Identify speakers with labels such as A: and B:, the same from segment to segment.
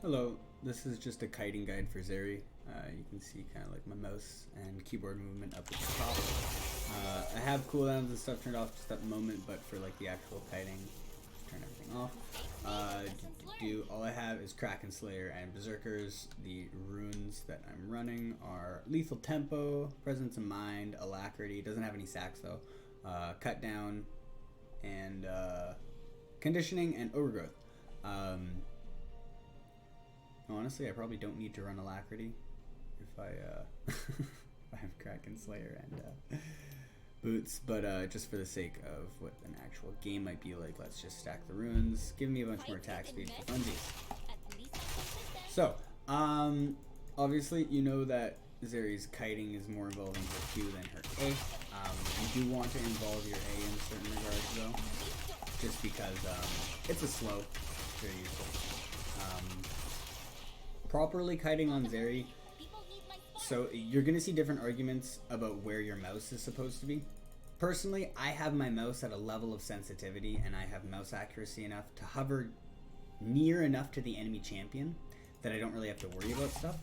A: Hello, this is just a kiting guide for Zeri. You can see kind of like my mouse and keyboard movement up at the top. I have cooldowns and stuff turned off just at the moment, but for like the actual kiting, just turn everything off. All I have is Kraken Slayer and Berserkers. The runes that I'm running are Lethal Tempo, Presence of Mind, Alacrity, doesn't have any sacks though, Cut Down, and Conditioning and Overgrowth. Honestly, I probably don't need to run Alacrity if I if I have Kraken Slayer and Boots, but just for the sake of what an actual game might be like, let's just stack the runes, give me a bunch more attack speed for funsies. So, obviously you know that Zeri's kiting is more involving her Q than her A. You do want to involve your A in certain regards though, just because it's a slow, very useful. Properly kiting on Zeri, so you're going to see different arguments about where your mouse is supposed to be. Personally, I have my mouse at a level of sensitivity and I have mouse accuracy enough to hover near enough to the enemy champion that I don't really have to worry about stuff.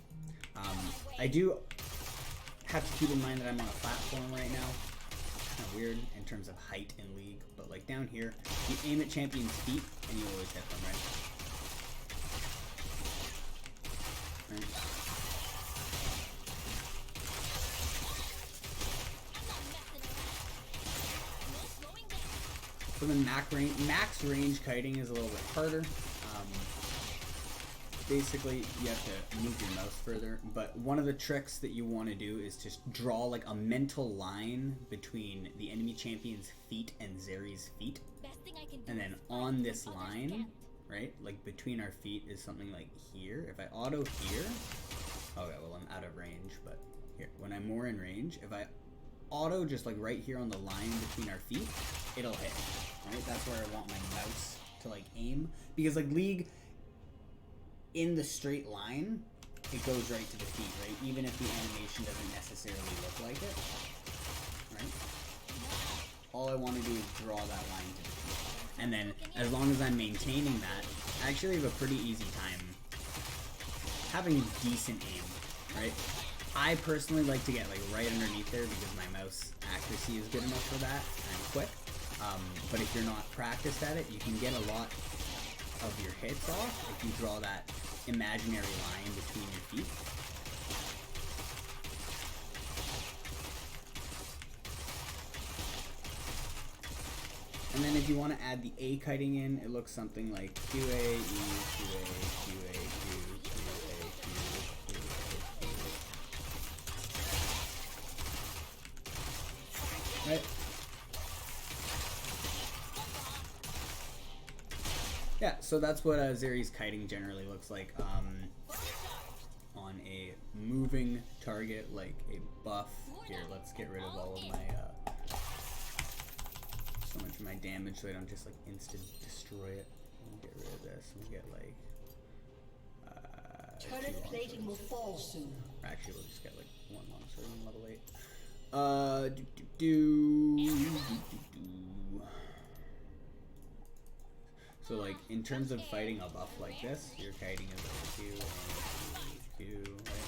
A: I do have to keep in mind that I'm on a platform right now. Kind of weird in terms of height in League, but like down here, you aim at champions' feet and you always hit them, right? So then max range kiting is a little bit harder. Basically, you have to move your mouse further, but one of the tricks that you want to do is just draw like a mental line between the enemy champion's feet and Zeri's feet. And then on this line, right, like between our feet is something like here. If I auto here, okay, well I'm out of range, but here, when I'm more in range, if I auto just like right here on the line between our feet, it'll hit, right? That's where I want my mouse to like aim, because like League, in the straight line, it goes right to the feet, right? Even if the animation doesn't necessarily look like it, right? All I want to do is draw that line to the feet. And then, as long as I'm maintaining that, I actually have a pretty easy time having decent aim, right? I personally like to get like right underneath there because my mouse accuracy is good enough for that and I'm quick. But if you're not practiced at it, you can get a lot of your hits off if you draw that imaginary line between your feet. And then if you want to add the A kiting in, it looks something like QA, E, QA, QA, Q, QA, Q, QA, Q. Right? Yeah, so that's what Zeri's kiting generally looks like on a moving target, like a buff. Here, let's get rid of all of my so much of my damage so I don't just like instant destroy it. We'll get rid of this. We'll get like
B: turret plating will fall soon.
A: Actually, we'll just get like one longsword on level 8. So like in terms of fighting a buff like this, your kiting is like Q and Q, right?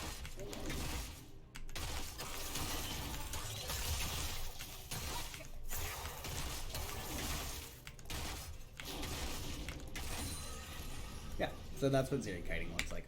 A: Yeah, so that's what Zeri kiting looks like.